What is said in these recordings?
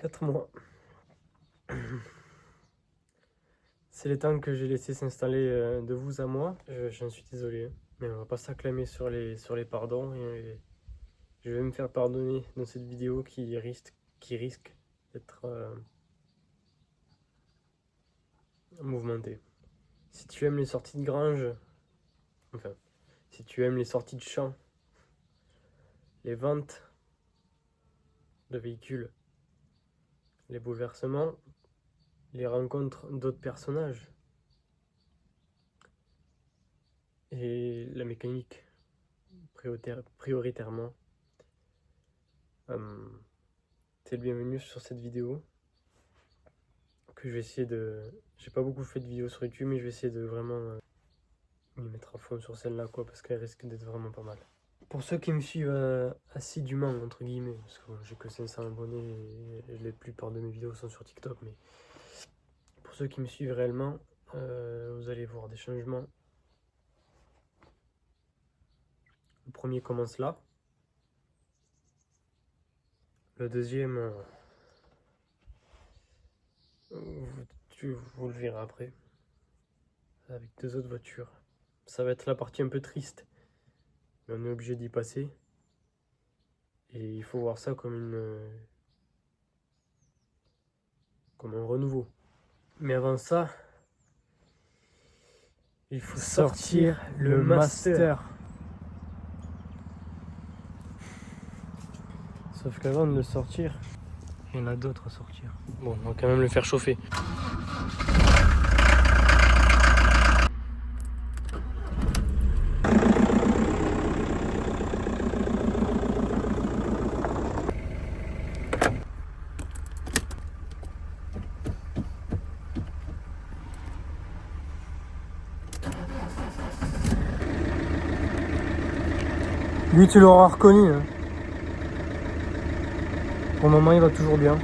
4 mois. C'est les temps que j'ai laissé s'installer de vous à moi. J'en suis désolé, hein. Mais on va pas s'acclamer sur les pardons. Et je vais me faire pardonner dans cette vidéo qui risque d'être mouvementée. Si tu aimes les sorties de grange, enfin, si tu aimes les sorties de champ, les ventes de véhicules, les bouleversements, les rencontres d'autres personnages et la mécanique prioritairement, t'es le bienvenu sur cette vidéo que je vais essayer de... J'ai pas beaucoup fait de vidéos sur YouTube, mais je vais essayer de vraiment m'y mettre à fond sur celle-là, quoi, parce qu'elle risque d'être vraiment pas mal. Pour ceux qui me suivent assidûment, entre guillemets, parce que j'ai que 500 abonnés et la plupart de mes vidéos sont sur TikTok, mais pour ceux qui me suivent réellement, vous allez voir des changements. Le premier commence là. Le deuxième, vous le verrez après, avec 2 autres voitures. Ça va être la partie un peu triste, mais on est obligé d'y passer. Et il faut voir ça comme un renouveau. Mais avant ça, il faut sortir le master. Sauf qu'avant de le sortir, il y en a d'autres à sortir. Bon, on va quand même le faire chauffer. Lui, tu l'auras reconnu, hein. Pour le moment, il va toujours bien.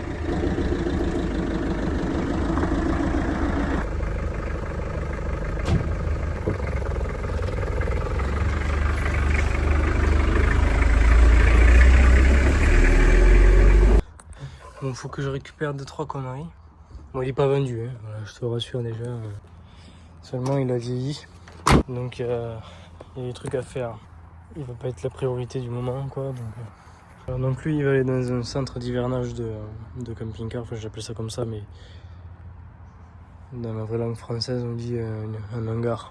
Bon, faut que je récupère 2-3 conneries. Bon, il est pas vendu, hein. Voilà, je te rassure déjà. Seulement, il a vieilli. Donc, il y a des trucs à faire. Il va pas être la priorité du moment, quoi. Donc lui, il va aller dans un centre d'hivernage de camping-car. Enfin, j'appelle ça comme ça, mais dans la vraie langue française, on dit un hangar.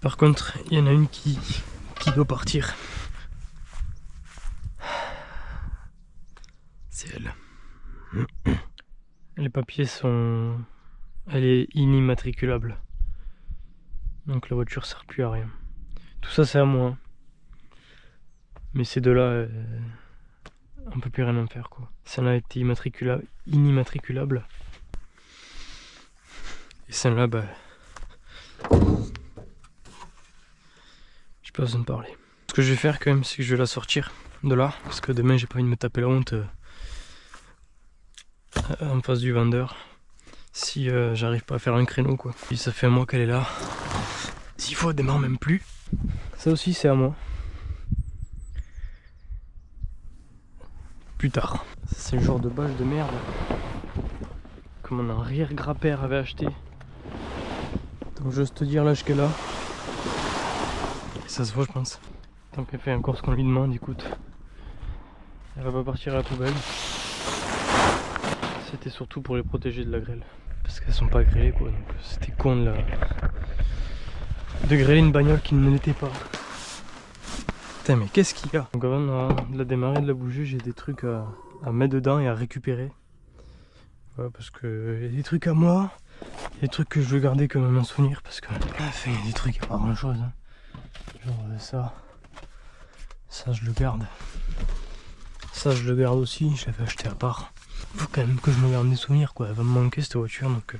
Par contre, il y en a une qui doit partir. C'est elle. Les papiers sont... Elle est inimmatriculable. Donc la voiture sert plus à rien. Tout ça, c'est à moi. Mais ces deux-là, on peut plus rien en faire, quoi. Celle-là a été inimmatriculable. Et celle-là, bah... j'ai pas besoin de parler. Ce que je vais faire quand même, c'est que je vais la sortir de là. Parce que demain, j'ai pas envie de me taper la honte en face du vendeur. Si j'arrive pas à faire un créneau, quoi. Et ça fait un mois qu'elle est là. 6 fois, elle démarre même plus. Ça aussi, c'est à moi. Plus tard. C'est le genre de bâche de merde que mon arrière-grand-père avait acheté. Donc j'ose te dire l'âge qu'elle a. Et ça se voit, je pense. Tant qu'elle fait encore ce qu'on lui demande, écoute. Elle va pas partir à la poubelle. C'était surtout pour les protéger de la grêle. Parce qu'elles sont pas grêlées, quoi. Donc c'était con de grêler une bagnole qui ne l'était pas. Putain, mais qu'est-ce qu'il y a? Donc avant de la démarrer, de la bouger, j'ai des trucs à mettre dedans et à récupérer. Ouais, parce que il y a des trucs à moi, il y a des trucs que je veux garder comme un souvenir, parce que enfin, il y a des trucs, il n'y a pas grand chose, hein. Genre ça je le garde. Ça je le garde aussi, je l'avais acheté à part. Faut quand même que je me garde des souvenirs, quoi. Elle va me manquer cette voiture, donc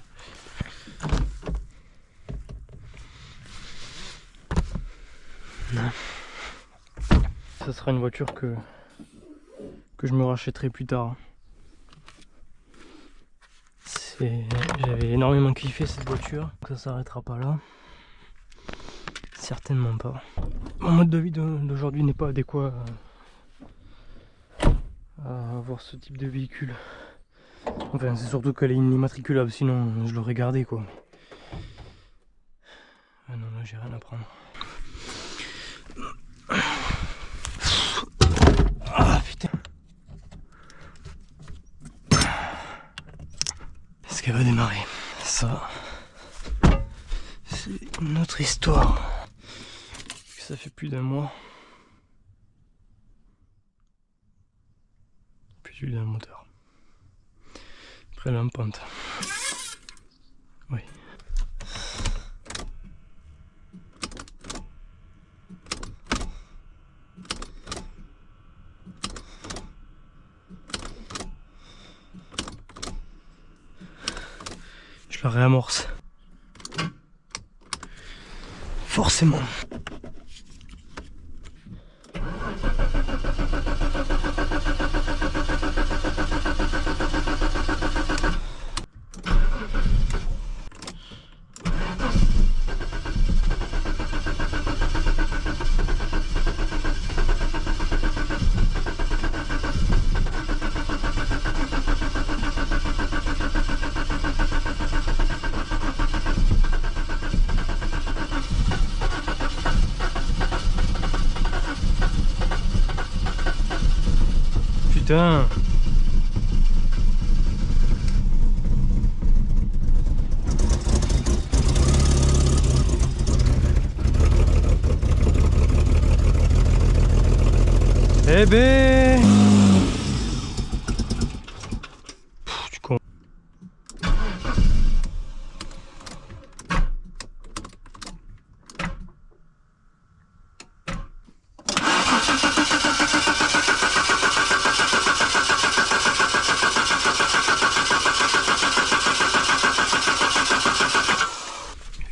ça sera une voiture que je me rachèterai plus tard. J'avais énormément kiffé cette voiture, ça s'arrêtera pas là. Certainement pas. Mon mode de vie d'aujourd'hui n'est pas adéquat avoir ce type de véhicule. Enfin, c'est surtout qu'elle est immatriculable, sinon je l'aurais gardé quoi. Ah non, là j'ai rien à prendre. Ah putain. Est-ce qu'elle va démarrer? Ça, c'est une autre histoire. Ça fait plus d'un mois. Puis j'ai eu le moteur. Après là en pente. Oui. Je la réamorce. Forcément. Putain. Eh ben. Du con.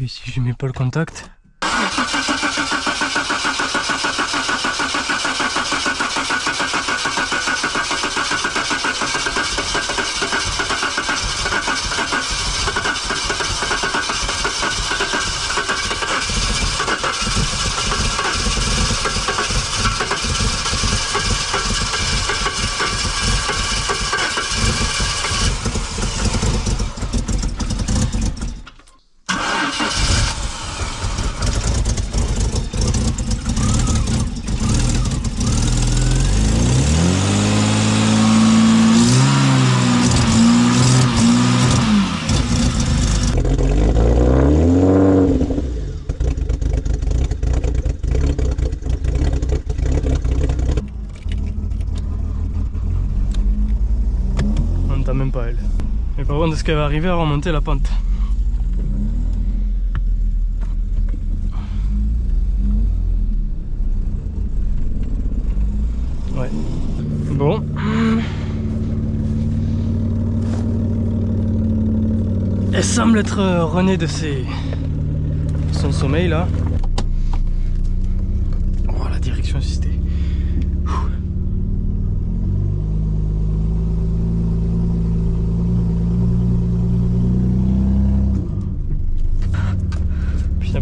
Et si je mets pas le contact? Même pas elle. Mais par contre, est-ce qu'elle va arriver à remonter la pente? Ouais. Bon. Elle semble être renée de son sommeil là. Oh, la direction assistée.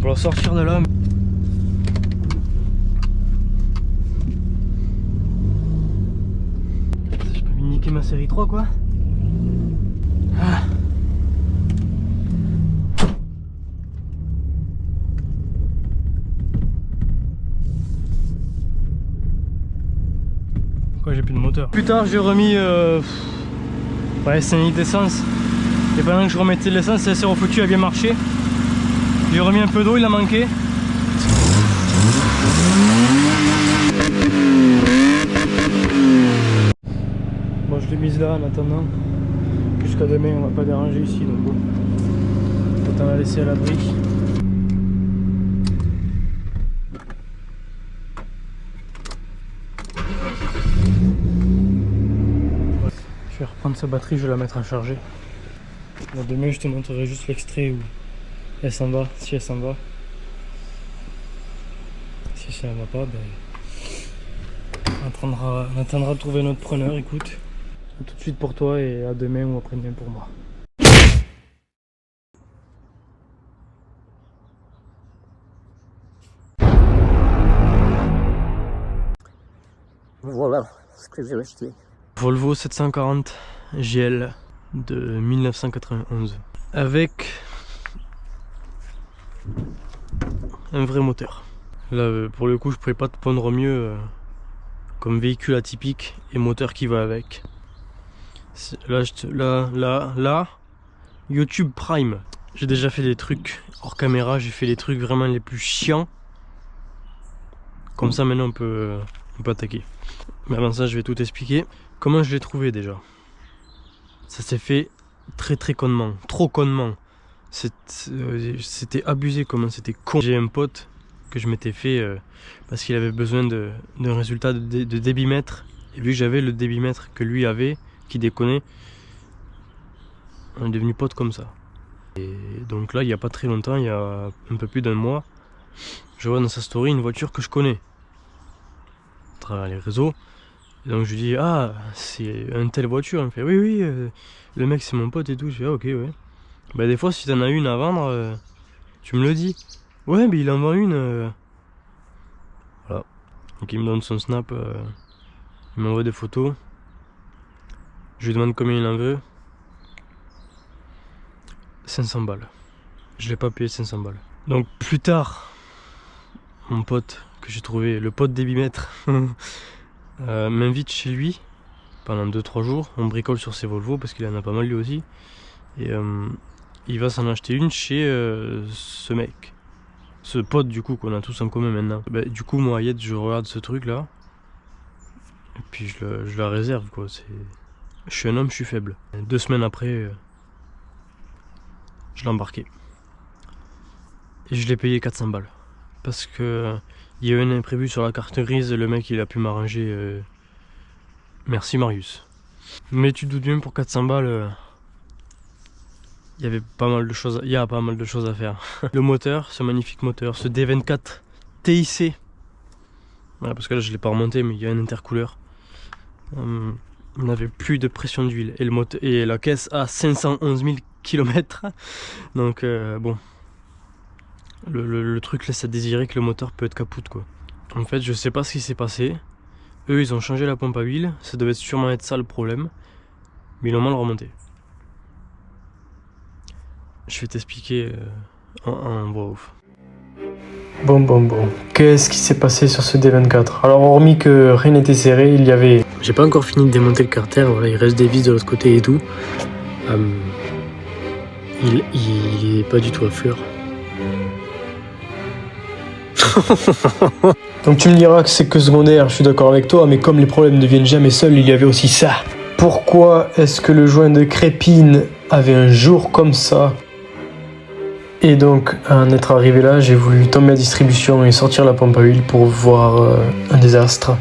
Pour la sortir de là. Je peux lui niquer ma série 3 quoi. Ah. Pourquoi j'ai plus de moteur? Plus tard j'ai remis ouais, 5 litres d'essence. Et pendant que je remettais l'essence, elle s'est refoutue, elle a bien marché. J'ai remis un peu d'eau, il a manqué. Bon, je l'ai mise là en attendant. Jusqu'à demain, on va pas déranger ici, donc bon. Autant la laisser à l'abri. Je vais reprendre sa batterie, je vais la mettre à charger. Bon, demain, je te montrerai juste l'extrait où elle s'en va, si elle s'en va. Si ça ne va pas, ben, on attendra de trouver notre preneur, écoute. A tout de suite pour toi et à demain ou après-demain pour moi. Voilà ce que j'ai acheté. Volvo 740 GL de 1991 avec un vrai moteur. Là pour le coup je pourrais pas te pondre mieux comme véhicule atypique et moteur qui va avec. Là, YouTube Prime. J'ai déjà fait des trucs hors caméra, j'ai fait les trucs vraiment les plus chiants. Comme ça maintenant on peut attaquer. Mais avant ça je vais tout expliquer. Comment je l'ai trouvé déjà? Ça s'est fait très connement, trop connement. C'était abusé comment c'était con. J'ai un pote que je m'étais fait parce qu'il avait besoin d'un résultat de débitmètre. Et vu que j'avais le débitmètre que lui avait, qui déconnait, on est devenu potes comme ça. Et donc là il n'y a pas très longtemps, il y a un peu plus d'un mois, je vois dans sa story une voiture que je connais à travers les réseaux. Et donc je lui dis ah c'est une telle voiture, il me fait oui le mec c'est mon pote et tout. Je dis ah ok ouais. Bah des fois si t'en as une à vendre tu me le dis. Ouais mais il en vend une voilà. Donc il me donne son snap, il m'envoie des photos. Je lui demande combien il en veut. 500 balles. Je l'ai pas payé 500 balles. Donc plus tard, mon pote que j'ai trouvé, le pote débitmètre, m'invite chez lui pendant 2-3 jours. On bricole sur ses Volvo parce qu'il en a pas mal lui aussi. Et il va s'en acheter une chez ce mec. Ce pote du coup qu'on a tous en commun maintenant. Bah, du coup moi Yed je regarde ce truc là. Et puis je la réserve quoi. Je suis un homme, je suis faible. 2 semaines après, je l'ai embarqué. Et je l'ai payé 400 balles. Parce que il y a eu un imprévu sur la carte grise, le mec il a pu m'arranger. Merci Marius. Mais tu te doutes bien pour 400 balles, il y a pas mal de choses à faire. Le moteur, ce magnifique moteur, ce D24 TIC. Voilà, parce que là je l'ai pas remonté, mais il y a un intercooleur. On n'avait plus de pression d'huile. Et la caisse a 511 000 km. Donc bon. Le truc laisse à désirer que le moteur peut être capoute quoi. En fait je sais pas ce qui s'est passé. Eux ils ont changé la pompe à huile. Ça devait sûrement être ça le problème. Mais ils l'ont mal remonté. Je vais t'expliquer en voix off. Bon. Qu'est-ce qui s'est passé sur ce D24? Alors hormis que rien n'était serré, il y avait... J'ai pas encore fini de démonter le carter. Voilà, il reste des vis de l'autre côté et tout. Il est pas du tout à fleur. Donc tu me diras que c'est que secondaire, je suis d'accord avec toi, mais comme les problèmes ne viennent jamais seuls, il y avait aussi ça. Pourquoi est-ce que le joint de Crépine avait un jour comme ça? Et donc, à en être arrivé là, j'ai voulu tomber à distribution et sortir la pompe à huile pour voir un désastre.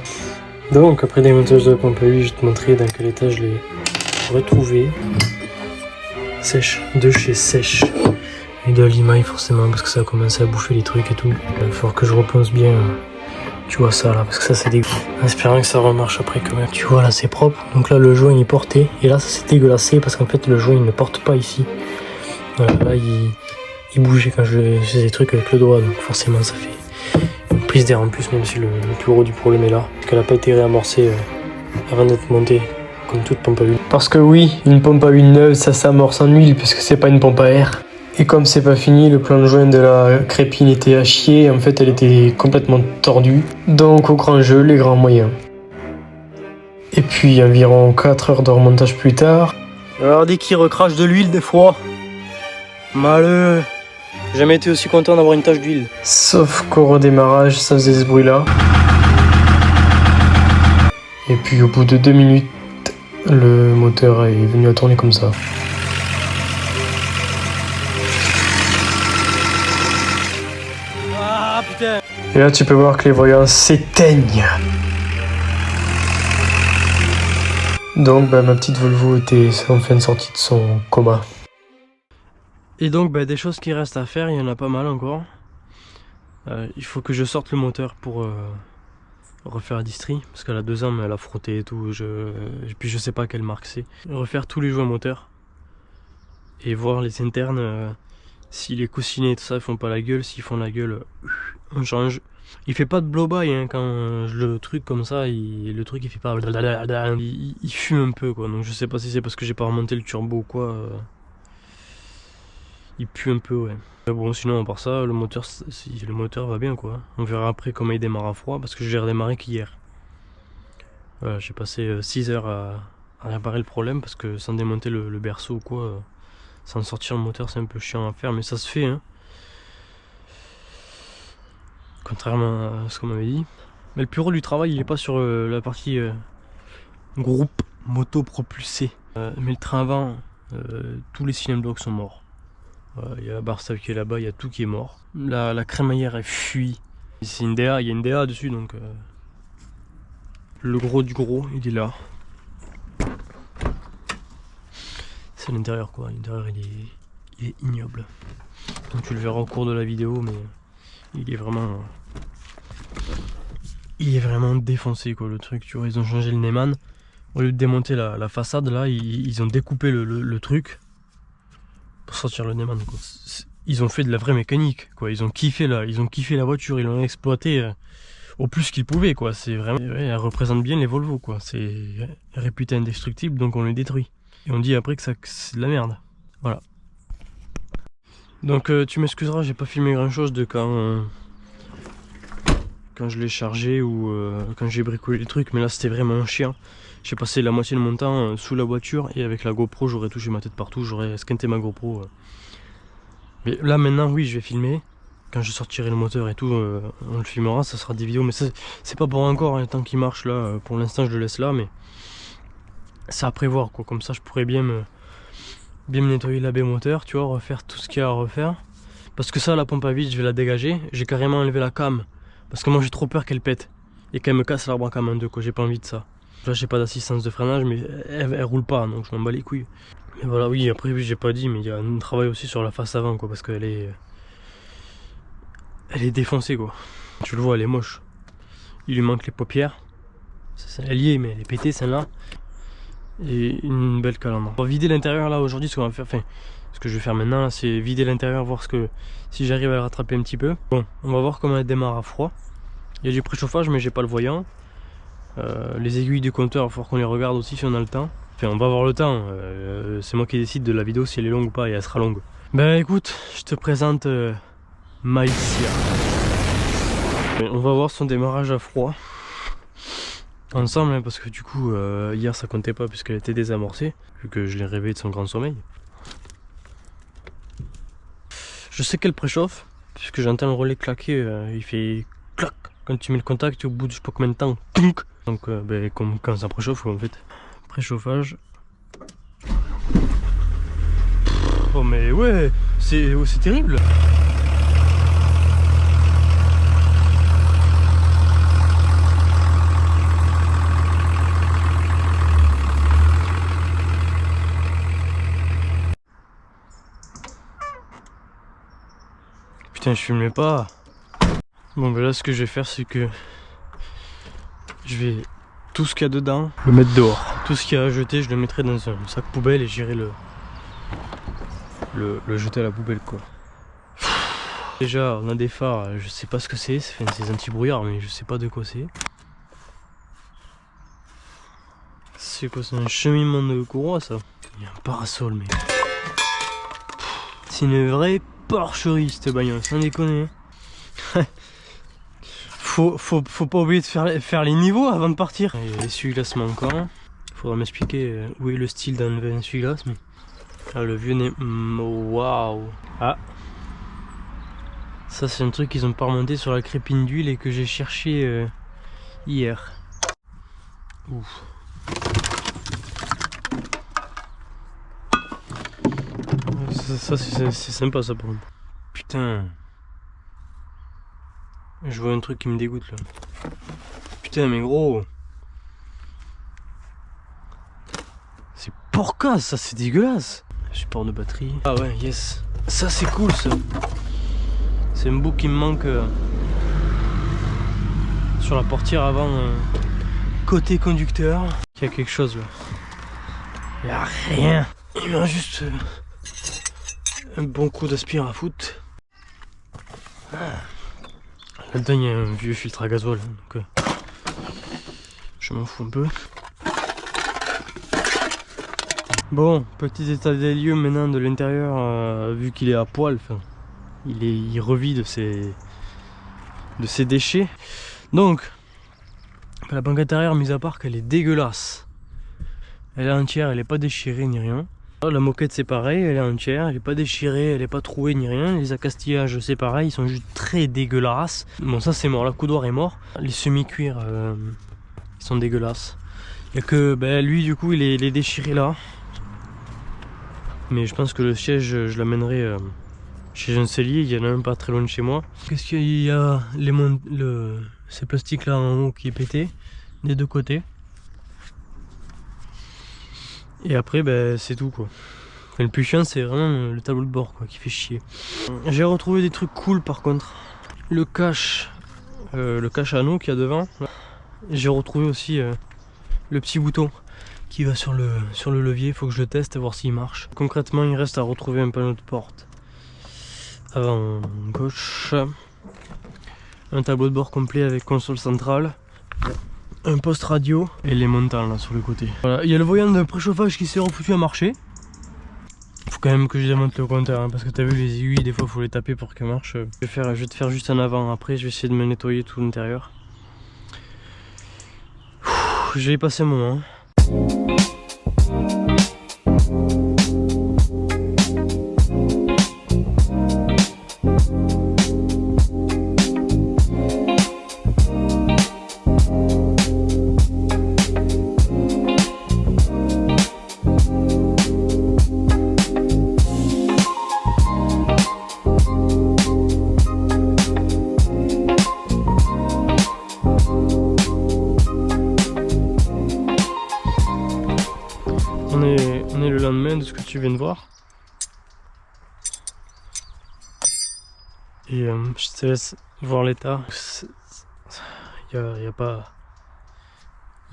Donc, après démontage de la pompe à huile, je vais te montrer dans quel état je l'ai retrouvé. Sèche, de chez Sèche. Et de limaille forcément parce que ça a commencé à bouffer les trucs et tout. Il va falloir que je repense bien. Tu vois ça là, parce que ça c'est dégueu. En espérant que ça remarche après quand même. Tu vois là c'est propre. Donc là le joint il portait. Et là ça s'est dégueulassé parce qu'en fait le joint il ne porte pas ici. Voilà, là il bougeait quand je faisais des trucs avec le doigt. Donc forcément ça fait une prise d'air en plus, même si le plus gros du problème est là. Parce qu'elle n'a pas été réamorcée avant d'être montée. Comme toute pompe à huile. Parce que oui, une pompe à huile neuve ça s'amorce en huile puisque c'est pas une pompe à air. Et comme c'est pas fini, le plan de joint de la Crépine était à chier, en fait elle était complètement tordue. Donc au grand jeu, les grands moyens. Et puis environ 4 heures de remontage plus tard... Alors dès qu'il recrache de l'huile des fois. Malheureux. J'ai jamais été aussi content d'avoir une tache d'huile. Sauf qu'au redémarrage, ça faisait ce bruit là. Et puis au bout de 2 minutes, le moteur est venu à tourner comme ça. Et là tu peux voir que les voyants s'éteignent. Donc ma petite Volvo était enfin sortie de son coma. Et donc des choses qui restent à faire, il y en a pas mal encore. Il faut que je sorte le moteur pour refaire la distri. Parce qu'elle a 2 ans mais elle a frotté et tout. Et puis je sais pas quelle marque c'est. Refaire tous les joints moteurs. Et voir les internes. Si les coussinets et tout ça font pas la gueule. S'ils font la gueule, on change. Il fait pas de blow-by hein, quand le truc comme ça, le truc il fait pas... Il fume un peu quoi, donc je sais pas si c'est parce que j'ai pas remonté le turbo ou quoi. Il pue un peu ouais. Mais bon sinon à part ça, le moteur va bien quoi. On verra après comment il démarre à froid parce que je l'ai redémarré qu'hier. Voilà, j'ai passé 6 heures à réparer le problème parce que sans démonter le berceau ou quoi, sans sortir le moteur c'est un peu chiant à faire mais ça se fait hein. Contrairement à ce qu'on m'avait dit. Mais le plus gros du travail il est pas sur la partie groupe moto propulsée. Mais le train avant, tous les cylindres blocs sont morts. Il y a la barre stable qui est là-bas, il y a tout qui est mort. La crémaillère elle fuit. C'est une DA, il y a une DA dessus donc le gros du gros il est là. C'est l'intérieur quoi, l'intérieur il est ignoble. Donc tu le verras au cours de la vidéo mais il est vraiment défoncé quoi le truc, tu vois, ils ont changé le Neyman. Au lieu de démonter la façade là, ils ont découpé le truc pour sortir le Neyman quoi. Ils ont fait de la vraie mécanique quoi, ils ont kiffé la voiture, ils l'ont exploité au plus qu'ils pouvaient quoi, c'est vraiment, ouais, elle représente bien les Volvo quoi, c'est réputé indestructible donc on les détruit. Et on dit après que c'est de la merde. Voilà. Donc tu m'excuseras, j'ai pas filmé grand chose de quand je l'ai chargé ou quand j'ai bricolé les trucs, mais là c'était vraiment chiant. J'ai passé la moitié de mon temps sous la voiture et avec la GoPro j'aurais touché ma tête partout, j'aurais squinté ma GoPro. Mais là maintenant oui je vais filmer. Quand je sortirai le moteur et tout, on le filmera, ça sera des vidéos, mais c'est pas pour encore, hein, tant qu'il marche là, pour l'instant je le laisse là, mais c'est à prévoir quoi, comme ça je pourrais bien me nettoyer la baie moteur, tu vois, refaire tout ce qu'il y a à refaire. Parce que ça, la pompe à vide, je vais la dégager, j'ai carrément enlevé la cam, parce que moi j'ai trop peur qu'elle pète, et qu'elle me casse l'arbre à cam en deux quoi, j'ai pas envie de ça. Là j'ai pas d'assistance de freinage, mais elle roule pas, donc je m'en bats les couilles. Mais voilà, oui, après oui, j'ai pas dit, mais il y a un travail aussi sur la face avant quoi, parce qu'elle est... Elle est défoncée quoi. Tu le vois, elle est moche. Il lui manque les paupières. Elle y est, mais elle est pétée celle-là. Et une belle calandre. On va vider l'intérieur là aujourd'hui, ce qu'on va faire. Enfin, ce que je vais faire maintenant, c'est vider l'intérieur, voir si j'arrive à le rattraper un petit peu. Bon, on va voir comment elle démarre à froid. Il y a du préchauffage, mais j'ai pas le voyant. Les aiguilles du compteur, il va falloir qu'on les regarde aussi si on a le temps. Enfin, on va avoir le temps. C'est moi qui décide de la vidéo si elle est longue ou pas, et elle sera longue. Ben écoute, je te présente Maïsia. On va voir son démarrage à froid ensemble hein, parce que du coup hier ça comptait pas puisqu'elle était désamorcée vu que je l'ai réveillée de son grand sommeil. Je sais qu'elle préchauffe puisque j'entends le relais claquer, il fait clac quand tu mets le contact au bout de je sais pas combien de temps. Donc ben, comme quand ça préchauffe en fait. Préchauffage. Oh mais ouais, c'est terrible. Putain, je filmais pas. Bon, ben là, ce que je vais faire, c'est que je vais tout ce qu'il y a dedans le mettre dehors. Tout ce qu'il y a à jeter, je le mettrai dans un sac poubelle et j'irai le jeter à la poubelle, quoi. Déjà, on a des phares, je sais pas ce que c'est des anti-brouillards, mais je sais pas de quoi c'est. C'est quoi, c'est un cheminement de courroie, ça? Il y a un parasol, mais... C'est une vraie porcherie cette bagnole, sans déconner. faut pas oublier de faire les niveaux avant de partir. Il y a l'essuie-glace manquant. Faudra m'expliquer où est le style d'enlever un essuie-glace. Mais... Ah, le vieux nez. Waouh. Ah. Ça c'est un truc qu'ils ont pas remonté sur la crépine d'huile et que j'ai cherché hier. Ouf. Ça c'est sympa ça pour moi. Putain. Je vois un truc qui me dégoûte là. Putain mais gros. C'est porcasse ça, c'est dégueulasse. Support de batterie. Ah ouais, yes. Ça c'est cool ça. C'est un bout qui me manque sur la portière avant côté conducteur. Il y a quelque chose là. Il n'y a rien. Il manque juste un bon coup d'aspire à foutre. Là-dedans il y a un vieux filtre à gasoil, donc je m'en fous un peu. Bon, petit état des lieux maintenant de l'intérieur, vu qu'il est à poil, enfin, il revit de ses déchets. Donc, la banque intérieure, mis à part qu'elle est dégueulasse, elle est entière, elle n'est pas déchirée ni rien. La moquette c'est pareil, elle est entière, elle n'est pas déchirée, elle n'est pas trouée ni rien. Les accastillages c'est pareil, ils sont juste très dégueulasses. Bon ça c'est mort, la coudoir est mort. Les semi-cuirs ils sont dégueulasses. Il n'y a que lui du coup il est déchiré là. Mais je pense que le siège je l'amènerai chez un cellier, il y en a un pas très loin de chez moi. Qu'est-ce qu'il y a ces plastiques là en haut qui est pété des deux côtés. Et après c'est tout quoi. Enfin, le plus chiant c'est vraiment le tableau de bord quoi, qui fait chier. J'ai retrouvé des trucs cool par contre. Le cache anneau qu'il y a devant. J'ai retrouvé aussi le petit bouton qui va sur le levier. Il faut que je le teste et voir s'il marche. Concrètement il reste à retrouver un panneau de porte avant gauche. Un tableau de bord complet avec console centrale. Un poste radio et les montants là sur le côté. Voilà, il y a le voyant de préchauffage qui s'est refoutu à marcher. Faut quand même que je démonte le compteur parce que t'as vu les aiguilles des fois faut les taper pour qu'elles marchent. Je vais te faire juste en avant, après je vais essayer de me nettoyer tout l'intérieur. Je vais y passer un moment. On est le lendemain de ce que tu viens de voir. Et je te laisse voir l'état. Il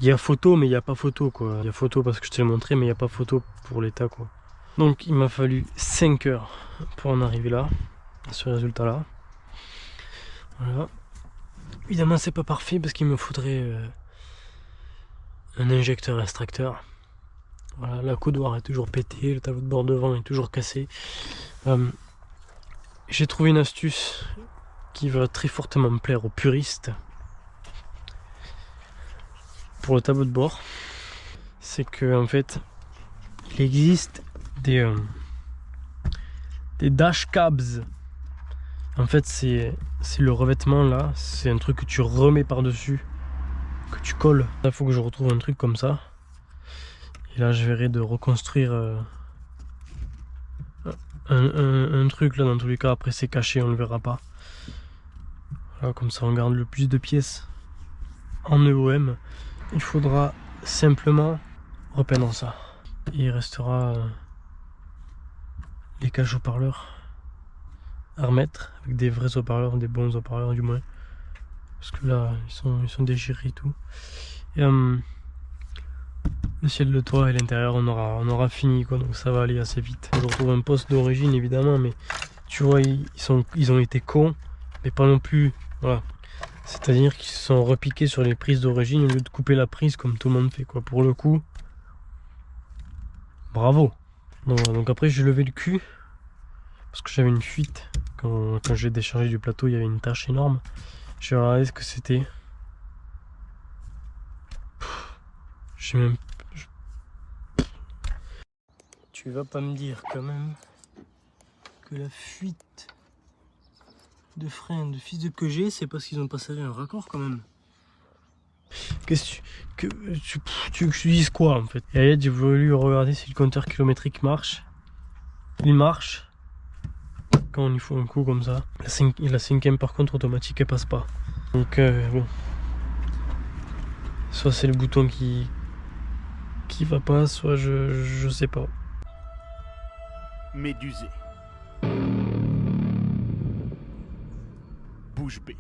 y a photo mais il n'y a pas photo quoi. Il y a photo parce que je te l'ai montré mais il n'y a pas photo pour l'état quoi. Donc il m'a fallu 5 heures pour en arriver là, à ce résultat là. Voilà. Évidemment c'est pas parfait parce qu'il me faudrait un injecteur extracteur. Voilà, la coudoir est toujours pétée, le tableau de bord devant est toujours cassé. J'ai trouvé une astuce qui va très fortement me plaire aux puristes. Pour le tableau de bord, c'est que en fait, il existe des dash cabs. En fait, c'est le revêtement là, c'est un truc que tu remets par-dessus, que tu colles. Il faut que je retrouve un truc comme ça. Et là, je verrai de reconstruire un truc là. Dans tous les cas, après c'est caché, on ne le verra pas. Voilà, comme ça, on garde le plus de pièces en EOM. Il faudra simplement repeindre ça. Et il restera les caches haut-parleurs à remettre avec des vrais haut-parleurs, des bons haut-parleurs du moins. Parce que là, ils sont déchirés et tout. Et le ciel de toit et l'intérieur on aura fini quoi, donc ça va aller assez vite. Je retrouve un poste d'origine évidemment, mais tu vois ils ont été cons, mais pas non plus, voilà. C'est à dire qu'ils se sont repiqués sur les prises d'origine au lieu de couper la prise comme tout le monde fait quoi. Pour le coup, bravo. Donc après j'ai levé le cul parce que j'avais une fuite quand j'ai déchargé du plateau, il y avait une tache énorme. J'ai regardé ce que c'était. J'ai même... Tu vas pas me dire quand même que la fuite de frein de fils de que j'ai, c'est parce qu'ils ont pas serré un raccord quand même. Qu'est-ce que tu veux que je dise quoi en fait? Et Ayed, j'ai voulu regarder si le compteur kilométrique marche. Il marche quand on y fout un coup comme ça. La cinquième par contre automatique elle passe pas. Donc bon. Soit c'est le bouton qui va pas, soit je sais pas. Médusé. Bouche bée.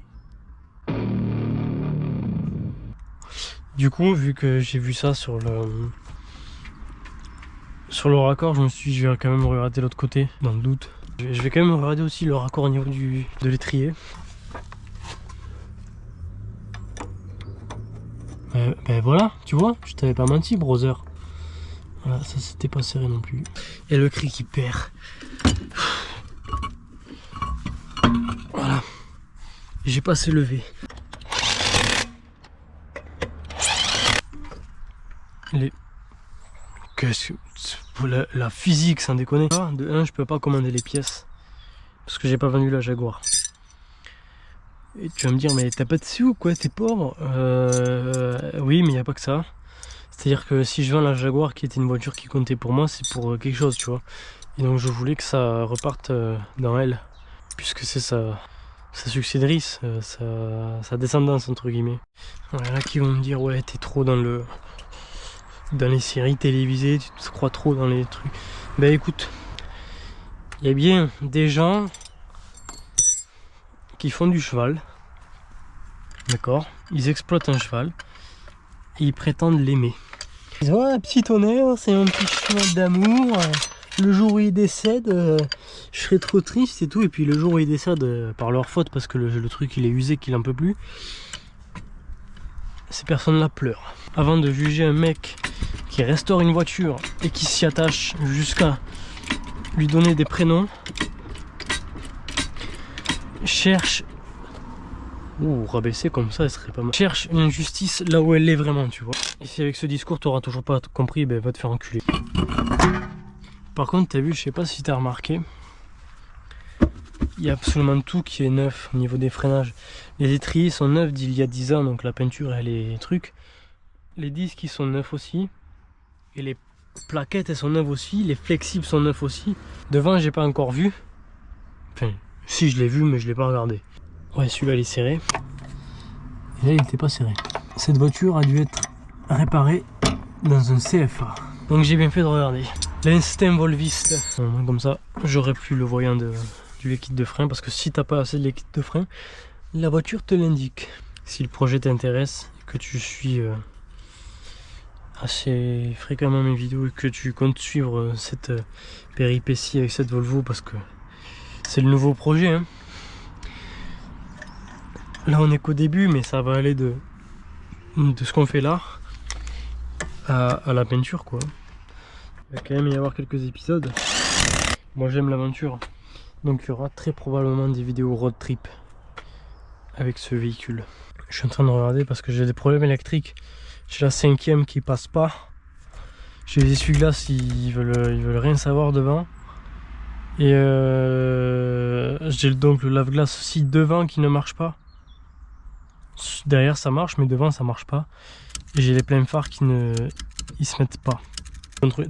Du coup, vu que j'ai vu ça sur le raccord, je me suis dit je vais quand même regarder l'autre côté, dans le doute. Je vais quand même regarder aussi le raccord au niveau de l'étrier. Ben voilà, tu vois, je t'avais pas menti, brother. Voilà, ça c'était pas serré non plus. Et le cri qui perd. Voilà. J'ai pas assez levé. Qu'est-ce que... La physique, sans déconner. De 1, je peux pas commander les pièces. Parce que j'ai pas vendu la Jaguar. Et tu vas me dire, mais t'as pas de sous quoi, t'es pauvre? Oui, mais il n'y a pas que ça. C'est-à-dire que si je vends la Jaguar, qui était une voiture qui comptait pour moi, c'est pour quelque chose, tu vois. Et donc je voulais que ça reparte dans elle. Puisque c'est sa successrice, sa descendance, entre guillemets. Voilà, qui vont me dire, ouais, t'es trop dans les séries télévisées, tu te crois trop dans les trucs. Ben écoute, il y a bien des gens qui font du cheval, d'accord, ils exploitent un cheval et ils prétendent l'aimer. Ils disent, ouais, petit tonnerre, c'est un petit cheval d'amour, le jour où il décède, je serai trop triste et tout, et puis le jour où il décède, par leur faute, parce que le truc il est usé, qu'il en peut plus, ces personnes-là pleurent. Avant de juger un mec qui restaure une voiture et qui s'y attache jusqu'à lui donner des prénoms, cherche... Ouh, rabaisser comme ça, elle serait pas mal. Cherche une injustice là où elle est vraiment, tu vois. Et si avec ce discours tu auras toujours pas compris, ben va te faire enculer. Par contre, t'as vu, je sais pas si t'as remarqué, il y a absolument tout qui est neuf au niveau des freinages. Les étriers sont neufs d'il y a 10 ans, donc la peinture elle est truc. Les disques ils sont neufs aussi. Et les plaquettes elles sont neuves aussi. Les flexibles sont neufs aussi. Devant j'ai pas encore vu. Enfin, si je l'ai vu mais je l'ai pas regardé. Ouais, celui-là il est serré. Et là il n'était pas serré. Cette voiture a dû être réparée dans un CFA. Donc j'ai bien fait de regarder. L'instinct volviste. Comme ça, j'aurais plus le voyant du liquide de frein. Parce que si t'as pas assez de liquide de frein, la voiture te l'indique. Si le projet t'intéresse, que tu suis assez fréquemment mes vidéos et que tu comptes suivre cette péripétie avec cette Volvo, parce que c'est le nouveau projet, hein. Là on est qu'au début, mais ça va aller de ce qu'on fait là à la peinture, quoi. Il va quand même y avoir quelques épisodes. Moi j'aime l'aventure, donc il y aura très probablement des vidéos road trip avec ce véhicule. Je suis en train de regarder parce que j'ai des problèmes électriques. J'ai la 5e qui passe pas. J'ai les essuie-glaces, ils veulent rien savoir devant. Et j'ai donc le lave-glace aussi devant qui ne marche pas. Derrière ça marche, mais devant ça marche pas. Et j'ai les pleins phares qui ils se mettent pas.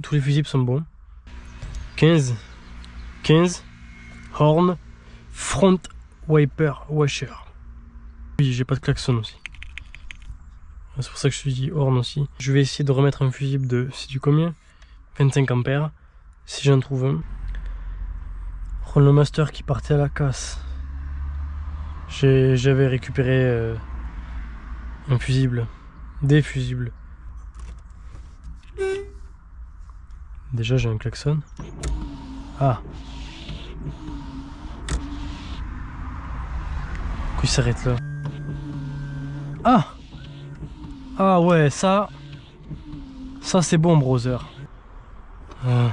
Tous les fusibles sont bons. 15 horn front wiper washer. Oui, j'ai pas de klaxon aussi. C'est pour ça que je te dis horn aussi. Je vais essayer de remettre un fusible de, c'est du combien, 25 ampères, si j'en trouve un. Chronomaster qui partait à la casse. J'avais récupéré un fusible, des fusibles. Déjà j'ai un klaxon. Ah. Pourquoi il s'arrête là? Ah. Ah ouais, ça c'est bon, brother. Ah.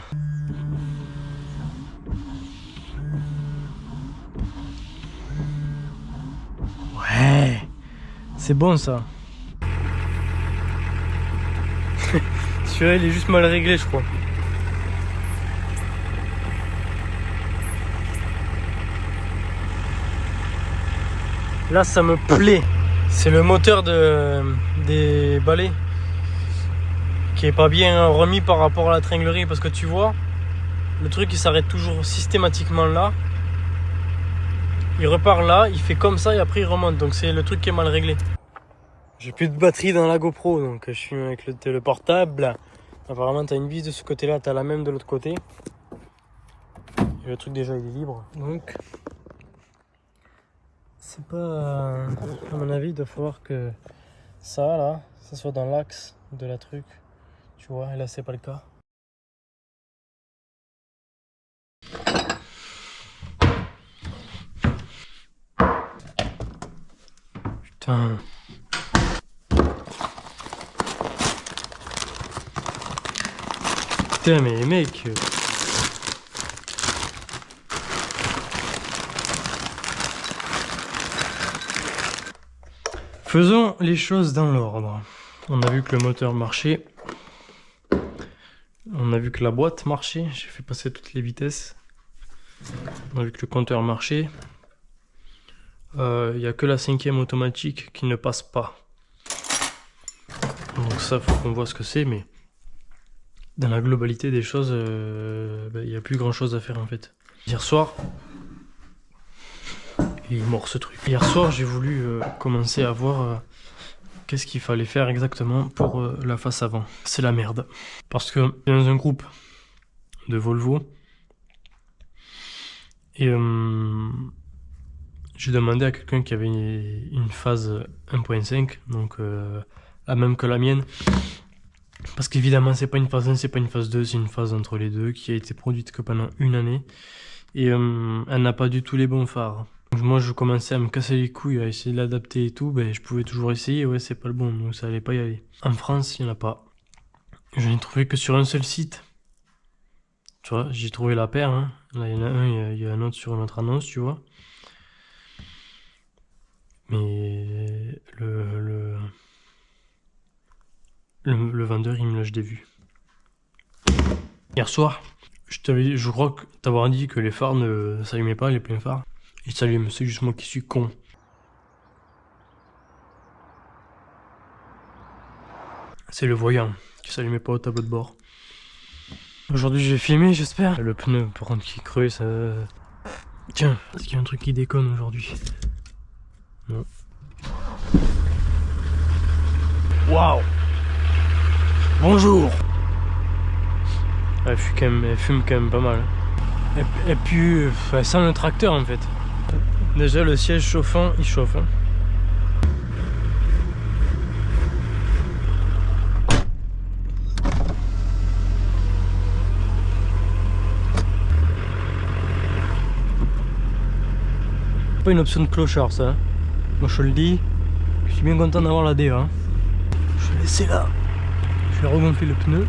Ouais, c'est bon ça. Celui-là il est juste mal réglé, je crois. Là ça me plaît. C'est le moteur des balais qui est pas bien remis par rapport à la tringlerie, parce que tu vois, le truc il s'arrête toujours systématiquement là. Il repart là, il fait comme ça et après il remonte. Donc c'est le truc qui est mal réglé. J'ai plus de batterie dans la GoPro, donc je suis avec le portable. Apparemment t'as une vis de ce côté là, t'as la même de l'autre côté. Et le truc déjà il est libre. Donc c'est pas, à mon avis, il doit falloir que ça soit dans l'axe de la truc. Tu vois, et là c'est pas le cas. Putain. Putain, mais mec. Faisons les choses dans l'ordre. On a vu que le moteur marchait. On a vu que la boîte marchait. J'ai fait passer toutes les vitesses. On a vu que le compteur marchait. Il n'y a que la 5e automatique qui ne passe pas. Donc ça, faut qu'on voit ce que c'est, mais dans la globalité des choses, il n'y a plus grand chose à faire en fait. Hier soir, il est mort ce truc. Hier soir, j'ai voulu commencer à voir qu'est-ce qu'il fallait faire exactement pour la face avant. C'est la merde. Parce que dans un groupe de Volvo, et j'ai demandé à quelqu'un qui avait une phase 1.5, donc la même que la mienne. Parce qu'évidemment, c'est pas une phase 1, c'est pas une phase 2, c'est une phase entre les deux qui a été produite que pendant une année. Et elle n'a pas du tout les bons phares. Donc moi, je commençais à me casser les couilles, à essayer de l'adapter et tout. Ben, je pouvais toujours essayer, ouais, c'est pas le bon, donc ça allait pas y aller. En France, il n'y en a pas. Je n'ai trouvé que sur un seul site. Tu vois, j'ai trouvé la paire. Hein. Là, il y en a un, il y a un autre sur notre annonce, tu vois. Mais le vendeur, il me lâche des vues. Hier soir, je crois t'avoir dit que les phares ne s'allumaient pas, les pleins phares. Ils s'allument, c'est juste moi qui suis con. C'est le voyant qui s'allumait pas au tableau de bord. Aujourd'hui, j'ai filmé, j'espère. Le pneu, par contre, qui creuse, ça... Tiens, est-ce qu'il y a un truc qui déconne aujourd'hui? Non. Waouh! Bonjour! Elle fume quand même pas mal. Et puis, elle sent le tracteur en fait. Déjà, le siège chauffant, il chauffe. Hein. Pas une option de clochard, ça. Hein. Moi, je te le dis, je suis bien content d'avoir la DA. Hein. Je vais laisser là. Je vais regonfler le pneu.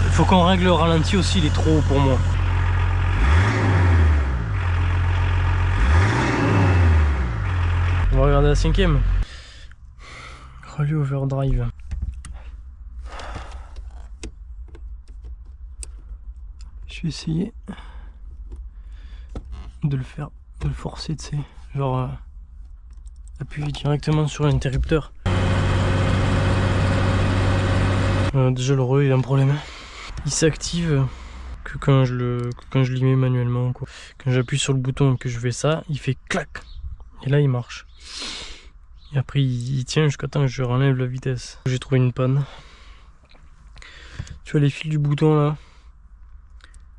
Il faut qu'on règle le ralenti aussi, il est trop haut pour moi. On va regarder la 5e. Relais overdrive. Je vais essayer de le faire, de le forcer, tu sais, genre appuyer directement sur l'interrupteur. Déjà le relais il a un problème. Il s'active que quand je l'y mets manuellement quoi. Quand j'appuie sur le bouton et que je fais ça, il fait clac. Et là il marche. Et après il tient jusqu'à temps que je renlève la vitesse. J'ai trouvé une panne. Tu vois les fils du bouton là.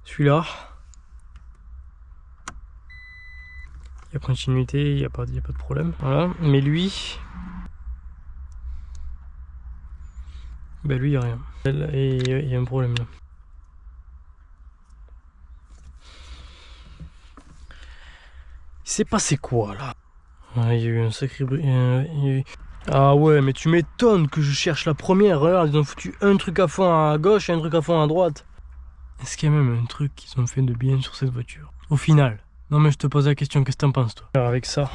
Celui-là. Il y a continuité, il n'y a pas de problème. Voilà. Mais lui. Ben lui il n'y a rien. Et il y a un problème là. Il s'est passé quoi là? Ouais, il y a eu un sacré bruit. Ah ouais, mais tu m'étonnes que je cherche la première. Regarde, ils ont foutu un truc à fond à gauche et un truc à fond à droite. Est-ce qu'il y a même un truc qu'ils ont fait de bien sur cette voiture? Au final. Non mais je te pose la question, qu'est-ce que t'en penses toi? Alors avec ça,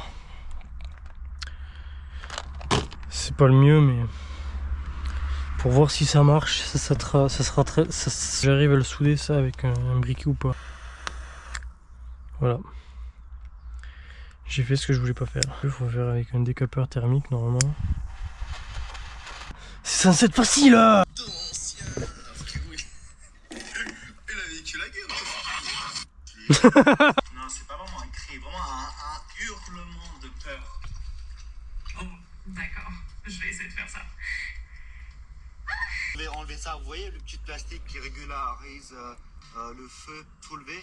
c'est pas le mieux, mais pour voir si ça marche, j'arrive à le souder ça avec un briquet ou pas. Voilà. J'ai fait ce que je voulais pas faire. Il faut faire avec un décapeur thermique normalement. C'est censé être facile là. Non, c'est pas vraiment un cri, vraiment un hurlement de peur. Oh, d'accord. Je vais essayer de faire ça. Vous pouvez enlever ça, vous voyez le petit plastique qui régularise le feu soulevé.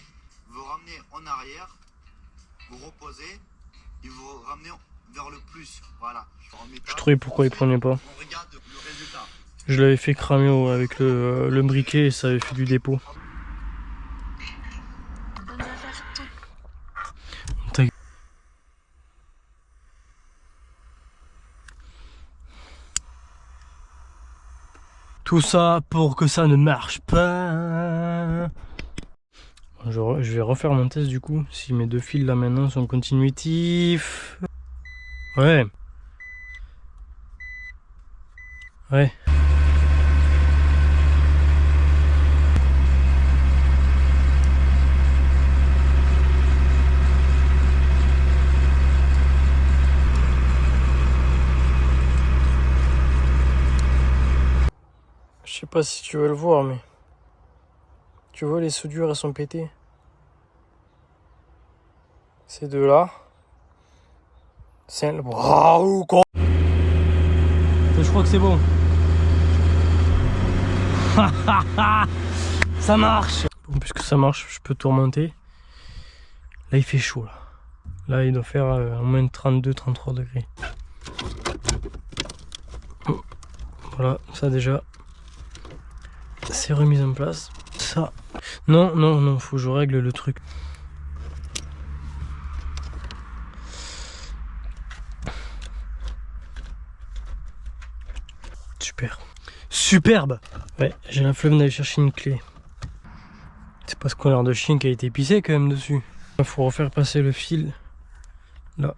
Vous ramenez en arrière, vous reposez et vous ramenez vers le plus. Voilà. Je trouvais pourquoi il prenait pas. On regarde le résultat. Je l'avais fait cramer avec le briquet et ça avait fait du dépôt. Tout ça pour que ça ne marche pas. Je vais refaire mon test du coup, si mes deux fils là maintenant sont continuitifs. Ouais. Ouais. Je sais pas si tu veux le voir, mais tu vois les soudures elles sont pétées. Ces deux là. C'est un... Waouh quoi. Je crois que c'est bon. Ça marche. Bon, puisque ça marche, je peux tout remonter. Là il fait chaud là. Là il doit faire au moins 32-33 degrés. Voilà, ça déjà. C'est remis en place. Ça. Non, faut que je règle le truc. Super. Superbe. Ouais, j'ai la flemme d'aller chercher une clé. C'est pas ce colère de chien qui a été pissé quand même dessus. Il faut refaire passer le fil. Là.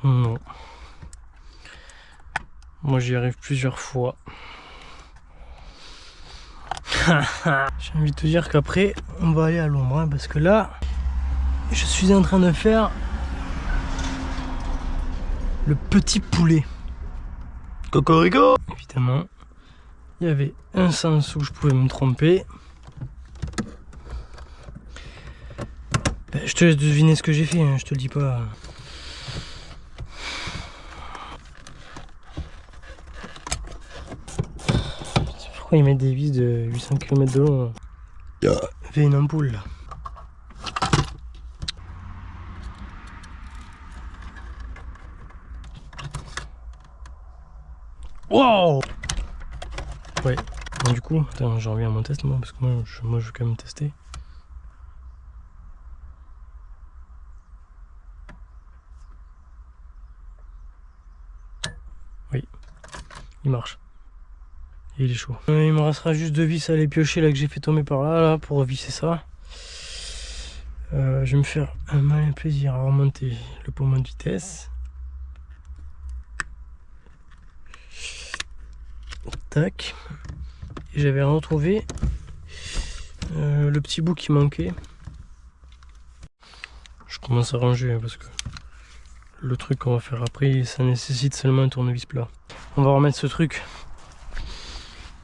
Non. Moi j'y arrive plusieurs fois. J'ai envie de te dire qu'après on va aller à l'ombre hein, parce que là je suis en train de faire le petit poulet. Cocorico. Évidemment il y avait un sens où je pouvais me tromper. Ben, je te laisse deviner ce que j'ai fait hein, je te le dis pas. Pourquoi ils mettent des vis de 800 km de long? Il y avait une ampoule là. Wow. Ouais, bon, du coup, attends, j'en reviens à mon test moi, parce que moi je veux quand même tester. Oui, il marche. Et il est chaud. Il me restera juste deux vis à aller piocher là que j'ai fait tomber par là, pour visser ça. Je vais me faire un malin plaisir à remonter le pommeau de vitesse. Tac. Et j'avais retrouvé le petit bout qui manquait. Je commence à ranger parce que le truc qu'on va faire après ça nécessite seulement un tournevis plat. On va remettre ce truc.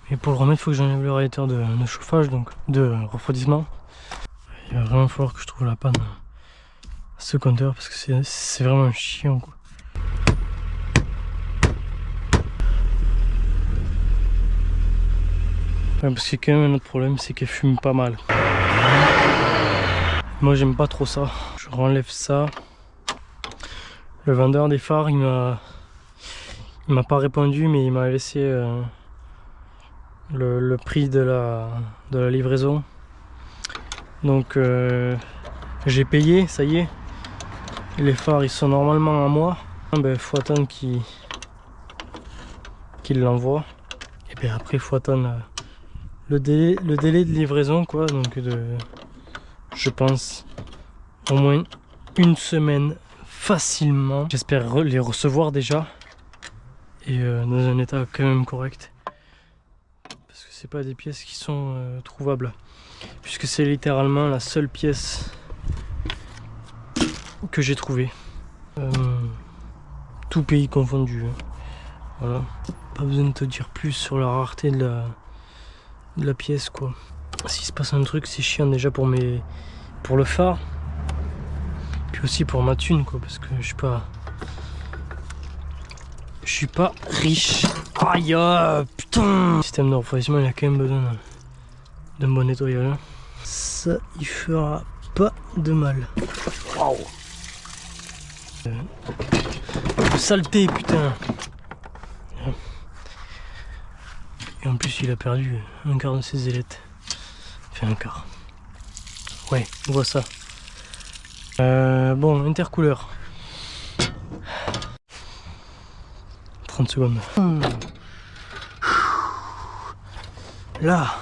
Et pour le remettre il faut que j'enlève le radiateur de chauffage, donc de refroidissement. Il va vraiment falloir que je trouve la panne à ce compteur parce que c'est vraiment chiant quoi. Ouais, parce qu'il y a quand même un autre problème, c'est qu'elle fume pas mal. Moi j'aime pas trop ça. Je renlève ça. Le vendeur des phares il m'a pas répondu, mais il m'a laissé le prix de la livraison. Donc j'ai payé, ça y est. Les phares ils sont normalement à moi. Ben, faut attendre qu'il l'envoie. Et bien après il faut attendre le délai de livraison quoi, donc je pense au moins une semaine facilement. J'espère les recevoir déjà et dans un état quand même correct, parce que c'est pas des pièces qui sont trouvables, puisque c'est littéralement la seule pièce que j'ai trouvée, tout pays confondu. Voilà, pas besoin de te dire plus sur la rareté de la pièce quoi. S'il se passe un truc c'est chiant déjà pour le phare, puis aussi pour ma thune quoi, parce que je suis pas riche. Aïe putain. Le système de refroidissement il a quand même besoin d'un bon nettoyage. Ça il fera pas de mal. Waouh, saleté putain. Et en plus il a perdu un quart de ses ailettes. Enfin un quart. Ouais, on voit ça. Bon, intercouleur. 30 secondes. Là.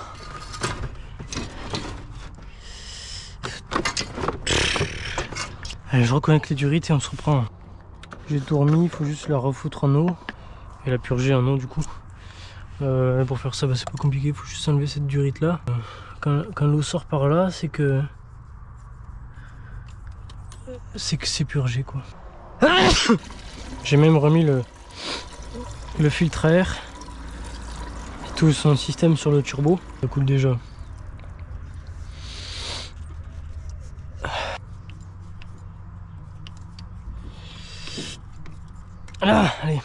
Allez, je reconnecte les durites et on se reprend. J'ai tout remis, il faut juste la refoutre en eau et la purger en eau du coup. Pour faire ça, bah, c'est pas compliqué, il faut juste enlever cette durite là. Quand l'eau sort par là, c'est que c'est purgé quoi. J'ai même remis le filtre à air et tout son système sur le turbo. Ça coule déjà. Là, allez.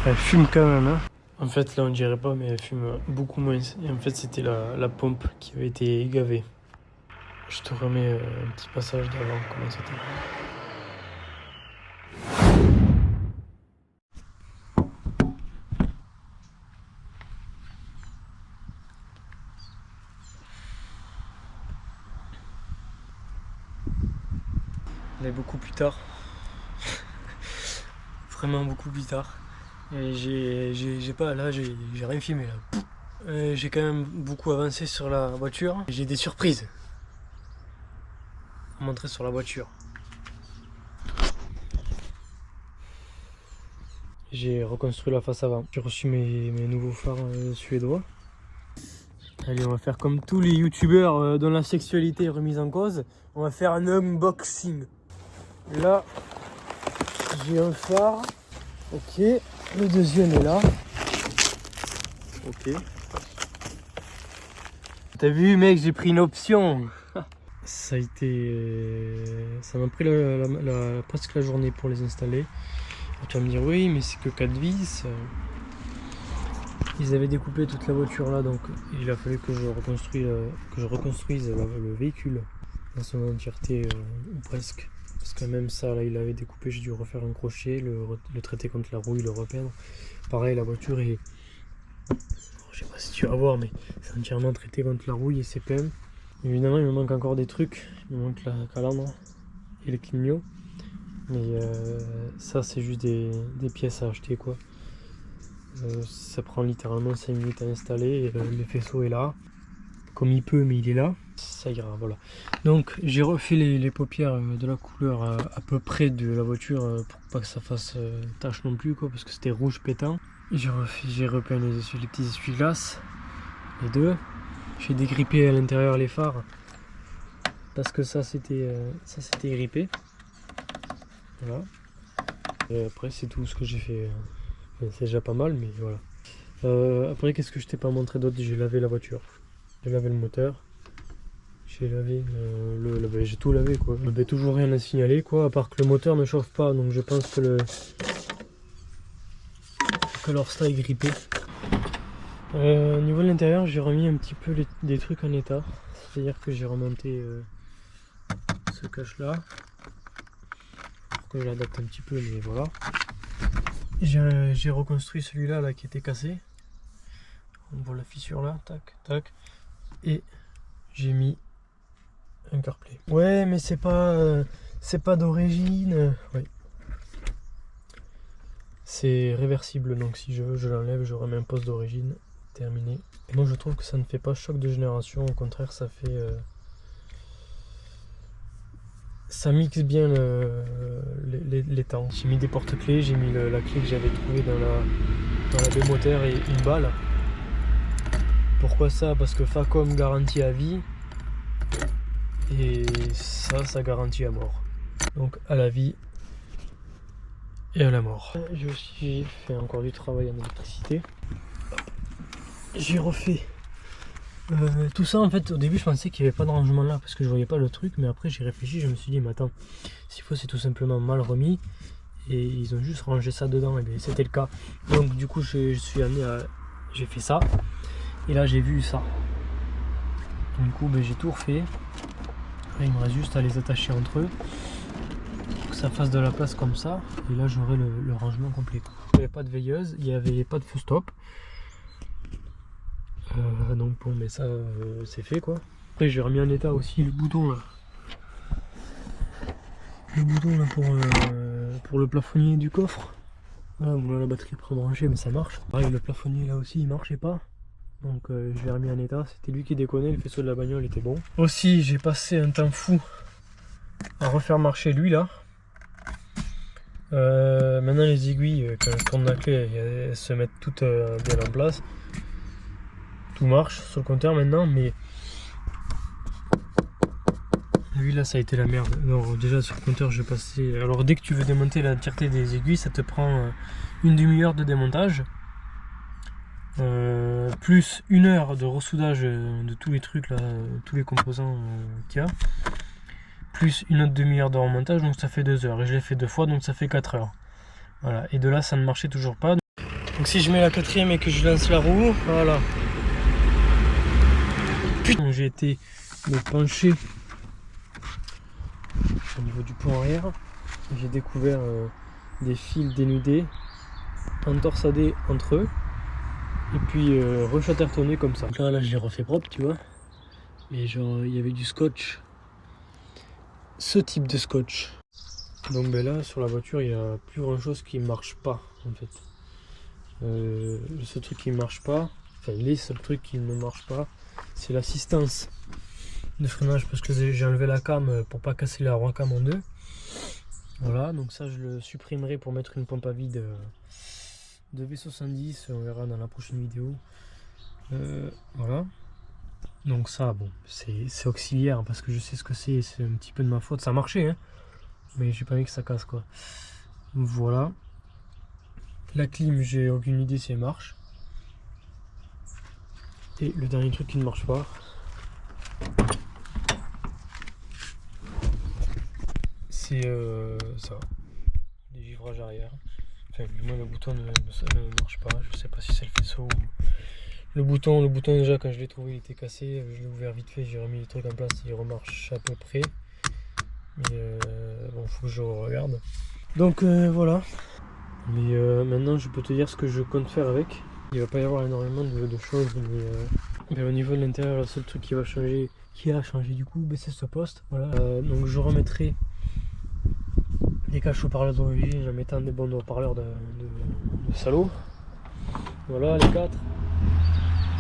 Elle fume quand même, hein. En fait, là on dirait pas, mais elle fume beaucoup moins. Et en fait, c'était la pompe qui avait été gavée. Je te remets un petit passage d'avant, comment c'était. Elle est beaucoup plus tard. Vraiment beaucoup plus tard. Et j'ai pas là, j'ai rien filmé là. J'ai quand même beaucoup avancé sur la voiture. J'ai des surprises à montrer sur la voiture. J'ai reconstruit la face avant. J'ai reçu mes nouveaux phares suédois. Allez, on va faire comme tous les youtubeurs dont la sexualité est remise en cause. On va faire un unboxing. Là, j'ai un phare. Ok. Le deuxième est là. Ok. T'as vu mec, j'ai pris une option. Ça a été... Ça m'a pris presque la journée pour les installer. Et tu vas me dire oui mais c'est que 4 vis. Ils avaient découpé toute la voiture là, donc il a fallu que je reconstruise le véhicule dans son entièreté ou presque. Parce que même ça là il avait découpé, j'ai dû refaire un crochet, le traiter contre la rouille, le repeindre. Pareil la voiture est... Je sais pas si tu vas voir mais c'est entièrement traité contre la rouille et c'est plein. Évidemment il me manque encore des trucs, il me manque la calandre et le clignot. Mais ça c'est juste des pièces à acheter quoi. Ça prend littéralement 5 minutes à installer et le faisceau est là. Comme il peut mais il est là. Ça ira, voilà. Donc j'ai refait les paupières de la couleur à peu près de la voiture pour pas que ça fasse tache non plus quoi, parce que c'était rouge pétant. J'ai repeint les petits essuie-glaces, les deux. J'ai dégrippé à l'intérieur les phares parce que ça c'était grippé. Voilà. Et après c'est tout ce que j'ai fait. C'est déjà pas mal mais voilà. Après qu'est-ce que je t'ai pas montré d'autre? J'ai lavé la voiture. J'ai lavé le moteur. J'ai lavé j'ai tout lavé quoi. Il n'y a toujours rien à signaler quoi, à part que le moteur ne chauffe pas, donc je pense que l'Orsta est grippé. Au niveau de l'intérieur, j'ai remis un petit peu des trucs en état. C'est-à-dire que j'ai remonté ce cache là. Pour que je l'adapte un petit peu, mais voilà. J'ai reconstruit celui-là là, qui était cassé. On voit la fissure là, tac, tac. Et j'ai mis un CarPlay. Ouais, mais c'est pas d'origine. Ouais. C'est réversible, donc si je veux, je l'enlève, je remets un poste d'origine. Terminé. Et moi, je trouve que ça ne fait pas choc de génération. Au contraire, ça fait... ça mixe bien les temps. J'ai mis des porte-clés, j'ai mis la clé que j'avais trouvée dans la démoteur et une balle. Pourquoi ça? Parce que Facom garantit à vie. Et ça garantit à mort. Donc à la vie et à la mort. J'ai aussi fait encore du travail en électricité. J'ai refait tout ça. En fait au début je pensais qu'il n'y avait pas de rangement là parce que je voyais pas le truc, mais après j'ai réfléchi, je me suis dit mais attends, s'il faut c'est tout simplement mal remis et ils ont juste rangé ça dedans, et bien c'était le cas. Donc du coup j'ai fait ça et là j'ai vu ça. Du coup ben, j'ai tout refait. Là, il me reste juste à les attacher entre eux pour que ça fasse de la place comme ça, et là j'aurai le rangement complet. Il n'y avait pas de veilleuse, il n'y avait pas de feu stop, donc bon, mais ça c'est fait quoi. Après j'ai remis en état aussi le bouton là, pour le plafonnier du coffre. Là, bon, la batterie est pré-branchée mais ça marche. Pareil, le plafonnier là aussi il marchait pas, donc je l'ai remis en état. C'était lui qui déconnait, le faisceau de la bagnole était bon. Aussi j'ai passé un temps fou à refaire marcher lui là. Maintenant les aiguilles, quand je tourne la clé, elles se mettent toutes bien en place. Tout marche sur le compteur maintenant, mais lui là ça a été la merde. Alors déjà sur le compteur je passais. Alors dès que tu veux démonter l'entièreté des aiguilles, ça te prend une demi-heure de démontage. Plus 1 heure de ressoudage de tous les trucs là, tous les composants qu'il y a. Plus une autre demi-heure de remontage, donc ça fait 2 heures. Et je l'ai fait 2 fois, donc ça fait 4 heures. Voilà, et de là ça ne marchait toujours pas. Donc si je mets la 4ème et que je lance la roue, voilà. Putain, j'ai été me pencher au niveau du pont arrière. J'ai découvert des fils dénudés, entorsadés entre eux, et puis rechattertonnés comme ça. Donc là je l'ai refait propre, tu vois. Mais genre il y avait du scotch. Ce type de scotch. Donc ben là sur la voiture il n'y a plus grand chose qui marche pas en fait. Le seul truc qui marche pas, enfin les seuls trucs qui ne marchent pas, c'est l'assistance de freinage, parce que j'ai enlevé la cam pour pas casser la roue-cam en deux. Voilà, donc ça je le supprimerai pour mettre une pompe à vide de V70, on verra dans la prochaine vidéo. Voilà. Donc ça, bon, c'est auxiliaire parce que je sais ce que c'est un petit peu de ma faute. Ça marchait, hein, mais j'ai pas envie que ça casse quoi. Voilà. La clim, j'ai aucune idée si elle marche. Et le dernier truc qui ne marche pas, c'est ça, les givrages arrière. Enfin, du moins le bouton ne marche pas. Je sais pas si c'est le faisceau ou... Le bouton déjà quand je l'ai trouvé il était cassé, je l'ai ouvert vite fait, j'ai remis les trucs en place, il remarche à peu près. Mais bon, faut que je regarde. Donc voilà. Mais maintenant je peux te dire ce que je compte faire avec. Il va pas y avoir énormément de choses, mais au niveau de l'intérieur, le seul truc qui va changer, qui a changé du coup, c'est ce poste. Voilà. Donc je remettrai les caches haut-parleurs d'origine en mettant des bons haut-parleurs de salaud. Voilà les 4.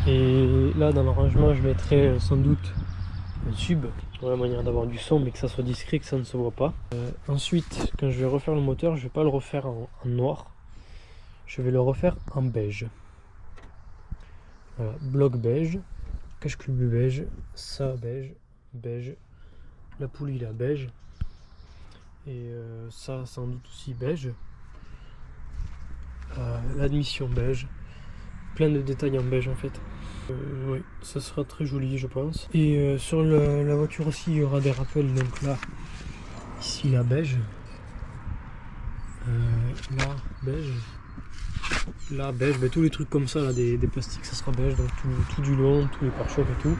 Et là dans l'arrangement je mettrai sans doute un tube pour la manière d'avoir du son mais que ça soit discret, que ça ne se voit pas. Ensuite quand je vais refaire le moteur, je vais pas le refaire en noir, je vais le refaire en beige. Voilà, bloc beige, cache-clube beige, ça beige, beige, la poulie là beige, et ça sans doute aussi beige, l'admission beige. Plein de détails en beige en fait. Oui, ça sera très joli je pense. Et sur la voiture aussi il y aura des rappels, donc là, ici la beige, là beige, là beige, mais tous les trucs comme ça là, des plastiques ça sera beige, donc tout du long, tous les pare-chocs et tout.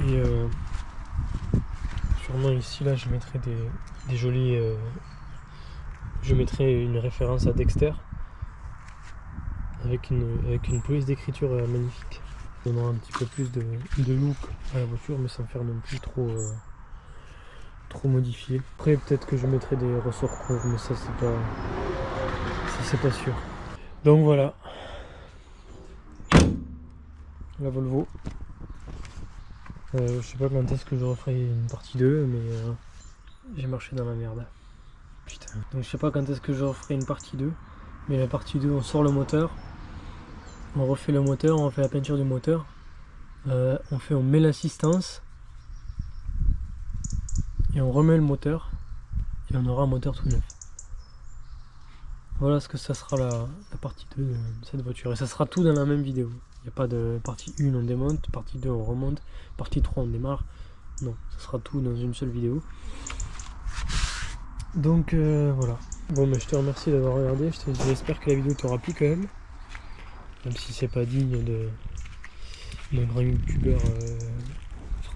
Et sûrement ici là je mettrai des jolis, je mettrai une référence à Dexter. Avec une police d'écriture magnifique. Ça donnera un petit peu plus de look à la voiture, mais sans faire non plus trop modifié. Après peut-être que je mettrai des ressorts courts, mais ça c'est pas sûr. Donc voilà. La Volvo. Je sais pas quand est-ce que je referai une partie 2, mais j'ai marché dans la merde. Putain. Donc je sais pas quand est-ce que je referai une partie 2, mais la partie 2 on sort le moteur. On refait le moteur, on fait la peinture du moteur, on met l'assistance et on remet le moteur et on aura un moteur tout neuf. Voilà ce que ça sera la partie 2 de cette voiture, et ça sera tout dans la même vidéo. Il n'y a pas de partie 1 on démonte, partie 2 on remonte, partie 3 on démarre. Non, ça sera tout dans une seule vidéo. Donc voilà. Bon, mais je te remercie d'avoir regardé, j'espère que la vidéo t'aura plu quand même. Même si c'est pas digne d'un grand youtubeur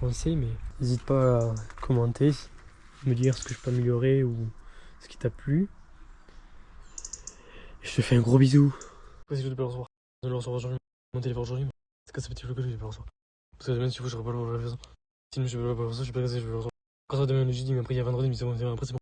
foncé, mais n'hésite pas à commenter, me dire ce que je peux améliorer ou ce qui t'a plu. Et je te fais un gros bisou. Si je vais pas le recevoir, je vais le recevoir aujourd'hui. Mon téléphone aujourd'hui, c'est que ça fait petit peu que je vais pas le recevoir. Parce que demain, si je ne serai pas le recevoir. Sinon, je vais pas le recevoir, je sais pas si je vais le recevoir. Quand ça demain le jeudi, mais après il y a vendredi, mais c'est bon, après c'est bon.